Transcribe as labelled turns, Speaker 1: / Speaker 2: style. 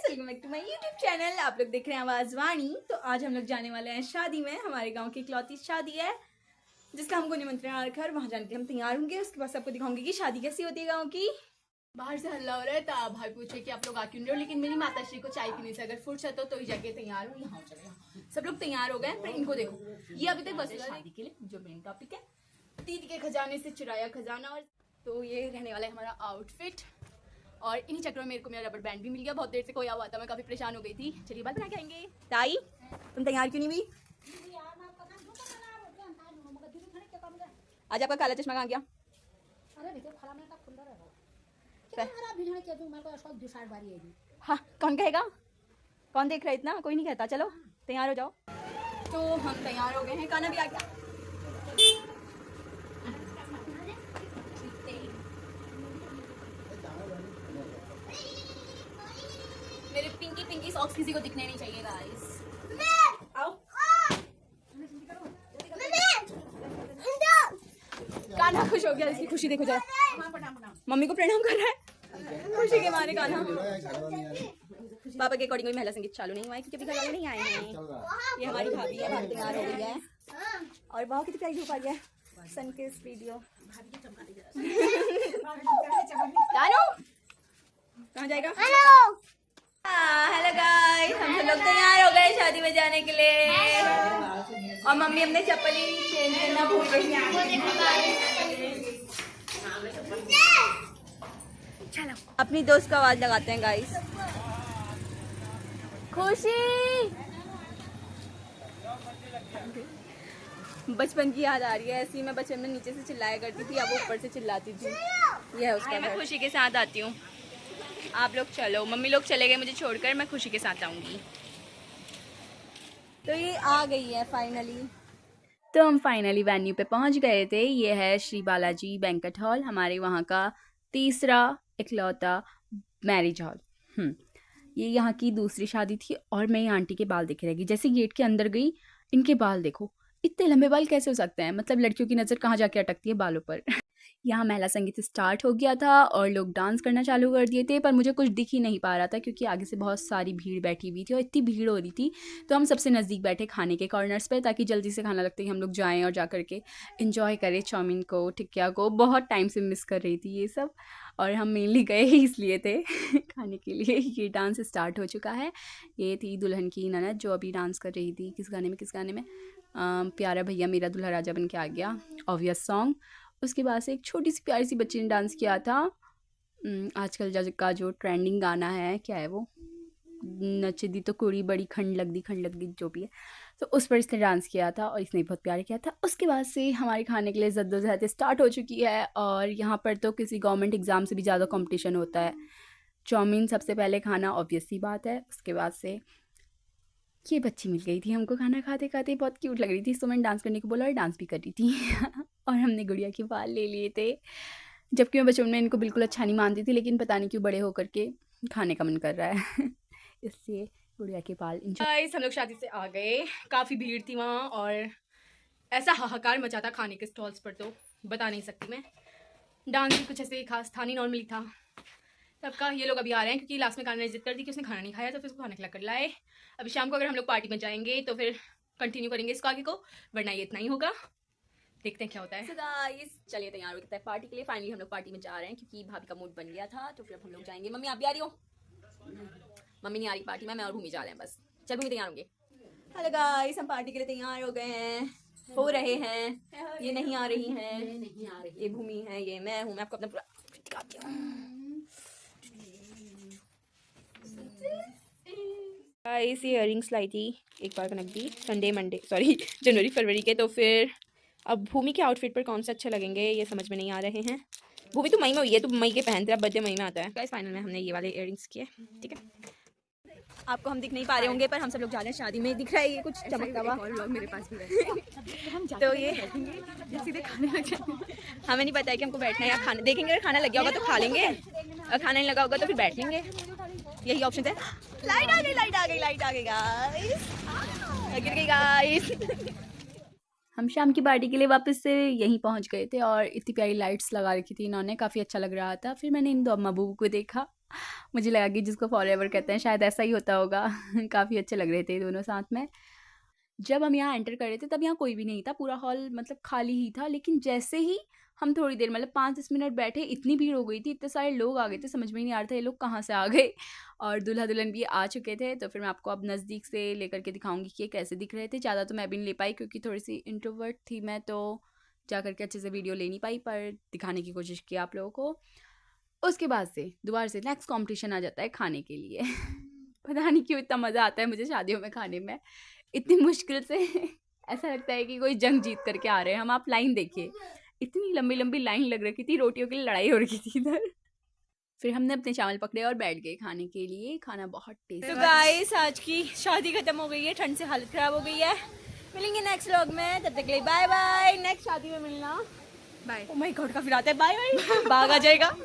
Speaker 1: Welcome back to my YouTube channel. आप लोग देख रहे हैं आवाज़ वाणी। तो आज हम लोग जाने वाले हैं शादी में। हमारे गांव की इकलौती शादी है जिसका हमको निमंत्रण आ रखा है। वहाँ जाने के हम तैयार होंगे। उसके बाद सबको दिखाऊंगी कि शादी कैसी होती है गाँव की।
Speaker 2: बाहर से हल्ला हो रहा है तो भाई पूछे कि आप लोग आ क्यों रहे हो, लेकिन मेरी माता श्री को चाय पीने से अगर फुर्सत हो तो ही जाके तैयार हो। यहाँ चले यहाँ सब लोग तैयार हो गए, पर इनको देखो, ये अभी तक बस शादी के लिए जो मेन टॉपिक है, दीदी के खजाने से चुराया खजाना। और तो ये रहने वाला है हमारा आउटफिट। और इन्हीं चक्रों में मेरे को मेरा रबर बैंड भी मिल गया। बहुत देर से कोई हुआ था, मैं काफी परेशान हो गई थी। चलिए बात बना के आएंगे।
Speaker 1: ताई तुम तैयार क्यों नहीं हुई? आज आपका काला चश्मा कहाँ गया? हाँ, कौन कहेगा? कौन देख रहा है इतना? कोई नहीं कहता। चलो तैयार हो जाओ।
Speaker 2: तो हम तैयार हो गए हैं, खाना भी आ गया। मेरे पिंकी पिंकी सॉक्स किसी को दिखने नहीं चाहिए गाइस। आओ कान्हा खुश हो गया, इसकी खुशी देखो जरा।
Speaker 1: मम्मी को प्रणाम कर रहा है खुशी के मारे। कान्हा पापा के अकॉर्डिंग महिला संगीत चालू नहीं हुआ है क्योंकि अभी घर वाले नहीं आए हैं। ये हमारी भाभी है, भाभी तैयार हो गई है और बहुत कितनी प्यारी धूप आ गया है। सन के इस वीडियो कहाँ जाएगा? हेलो गाइस, हम सब लोग तैयार हो गए शादी में जाने के लिए। और मम्मी अपने चप्पल ही चेंज करना भूल गई। चलो अपनी दोस्त को आवाज लगाते हैं गाइस। खुशी, बचपन की याद आ रही है। ऐसी मैं बचपन में नीचे से चिल्लाया करती थी, अब ऊपर से चिल्लाती थी। यह है उसका। मैं खुशी के साथ आती हूँ, आप लोग चलो। मम्मी लोग चले गए मुझे छोड़कर, मैं खुशी के साथ आऊंगी। तो ये आ गई है फाइनली। तो हम फाइनली वेन्यू पे पहुंच गए थे। ये है श्री बालाजी बैंक्वेट हॉल, हमारे वहाँ का तीसरा इकलौता मैरिज हॉल। ये यहाँ की दूसरी शादी थी और मैं ये आंटी के बाल देखे रहेगी। जैसे गेट के अंदर गई, इनके बाल देखो, इतने लंबे बाल कैसे हो सकते हैं? मतलब लड़कियों की नज़र कहाँ जाके अटकती है बालों पर। यहाँ महिला संगीत स्टार्ट हो गया था और लोग डांस करना चालू कर दिए थे, पर मुझे कुछ दिख ही नहीं पा रहा था क्योंकि आगे से बहुत सारी भीड़ बैठी हुई थी और इतनी भीड़ हो रही थी। तो हम सबसे नज़दीक बैठे खाने के कॉर्नर्स पे, ताकि जल्दी से खाना लगते ही हम लोग जाएं और जा करके इंजॉय करें चाउमीन को, टिक्किया को। बहुत टाइम से मिस कर रही थी ये सब, और हम मेनली गए ही इसलिए थे खाने के लिए। ये डांस स्टार्ट हो चुका है। ये थी दुल्हन की ननद जो अभी डांस कर रही थी। किस गाने में प्यारा भैया मेरा दूल्हा राजा बन के आ गया, ऑब्वियस सॉन्ग। उसके बाद से एक छोटी सी प्यारी सी बच्ची ने डांस किया था। आजकल का जो ट्रेंडिंग गाना है, क्या है वो, नच दी तो कुड़ी बड़ी खंड लग दी, जो भी है, तो उस पर इसने डांस किया था और इसने बहुत प्यार किया था। उसके बाद से हमारे खाने के लिए जद्दोजहद स्टार्ट हो चुकी है। और यहाँ पर तो किसी गवर्नमेंट एग्ज़ाम से भी ज़्यादा कंपटीशन होता है। चाउमीन सबसे पहले खाना, ऑब्वियस सी बात है। उसके बाद से ये बच्ची मिल गई थी हमको खाना खाते खाते, बहुत क्यूट लग रही थी। तो मैंने डांस करने को बोला और डांस भी कर रही थी और हमने गुड़िया के बाल ले लिए थे, जबकि मैं बचपन में इनको बिल्कुल अच्छा नहीं मानती थी, लेकिन पता नहीं क्यों बड़े होकर के खाने का मन कर रहा है इसलिए गुड़िया के बाल।
Speaker 2: हम लोग शादी से आ गए, काफ़ी भीड़ थी वहाँ और ऐसा हाहाकार मचा था खाने के स्टॉल्स पर, तो बता नहीं सकती मैं। डांस भी कुछ ऐसे खास था नहीं, नॉर्मली था सबका। ये लोग अभी आ रहे हैं क्योंकि लास्ट में खाना ने जिद कर दी कि उसने खाना नहीं खाया, तो फिर उसको खाना खिला कर लाए। अभी शाम को अगर हम लोग पार्टी में जाएंगे तो फिर कंटिन्यू करेंगे इसको आगे को, वरना ये इतना ही होगा। देखते हैं क्या होता है।
Speaker 1: So guys, चलिए तैयार हो गए पार्टी के लिए। फाइनली हम लोग पार्टी में जा रहे हैं क्योंकि भाभी का मूड बन गया था, तो फिर हम लोग जाएंगे। मम्मी आप भी आ रही हो? मम्मी नहीं आ रही पार्टी में, मैं और भूमि जा रहे हैं बस। चल भूमि तैयार होंगे। हेलो गाइस, हम पार्टी के लिए तैयार हो गए हैं, हो रहे हैं। ये नहीं आ रही हैं, ये भूमि है, ये मैं हूँ। मैं आपको अपना पूरा दिखाती हूँ। गाइस, ये इयररिंग्स लाई थी एक बार कनक दी जनवरी फरवरी के। तो फिर अब भूमि के आउटफिट पर कौन से अच्छे लगेंगे ये समझ में नहीं आ रहे हैं। भूमि तो मई में हुई है, तो मई के पहनते हैं, अब बर्थडे मई में आता है। गाइस फाइनल में हमने ये वाले इयररिंग्स किए, ठीक है। आपको हम दिख नहीं पा रहे होंगे, पर हम सब लोग जा रहे हैं शादी में। दिख रहा है ये कुछ चमकता हुआ और मेरे पास भी है। तो ये सीधे खाने लग जाएंगे। हमें नहीं पता है कि हमको बैठना है या खाना देखेंगे। अगर खाना लग गया होगा तो खा लेंगे, और खाना नहीं लगा होगा तो फिर बैठ लेंगे। यही ऑप्शन है। लाइट आ गई गाइस, गिर गई गाइस। हम शाम की पार्टी के लिए वापस से यहीं पहुंच गए थे और इतनी प्यारी लाइट्स लगा रखी थी इन्होंने, काफ़ी अच्छा लग रहा था। फिर मैंने इन दो अम्मा बूबू को देखा, मुझे लगा कि जिसको फॉरएवर कहते हैं शायद ऐसा ही होता होगा। काफ़ी अच्छे लग रहे थे दोनों साथ में। जब हम यहाँ एंटर कर रहे थे तब यहाँ कोई भी नहीं था, पूरा हॉल मतलब खाली ही था। लेकिन जैसे ही हम थोड़ी देर मतलब 5-10 मिनट बैठे, इतनी भीड़ हो गई थी, इतने सारे लोग आ गए थे, समझ में ही नहीं आ रहा था ये लोग कहाँ से आ गए। और दूल्हा-दुल्हन भी आ चुके थे, तो फिर मैं आपको अब नज़दीक से लेकर के दिखाऊँगी कि ये कैसे दिख रहे थे। ज़्यादा तो मैं भी नहीं ले पाई क्योंकि थोड़ी-सी इंट्रोवर्ट थी मैं, तो जा कर के अच्छे से वीडियो ले नहीं पाई, पर दिखाने की कोशिश की आप लोगों को। उसके बाद से दोबारा से नेक्स्ट कॉम्पिटिशन आ जाता है खाने के लिए। पता नहीं क्यों इतना मज़ा आता है मुझे शादियों में खाने में। इतनी मुश्किल से ऐसा लगता है कि कोई जंग जीत करके आ रहे हैं हम। आप लाइन देखिए, इतनी लंबी-लंबी लाइन लग रखी थी, रोटियों के लिए लड़ाई हो रखी थी इधर। फिर हमने अपने चावल पकड़े और बैठ गए खाने के लिए। खाना बहुत टेस्टी।
Speaker 2: तो गाइस आज की शादी खत्म हो गई है, ठंड से हालत खराब हो गई है। मिलेंगे नेक्स्ट व्लॉग में, तब तक के लिए बाय बाय। नेक्स्ट शादी में मिलना। बाय। ओह माय गॉड काफी रात है, बाय बाय। बाघ आ जाएगा।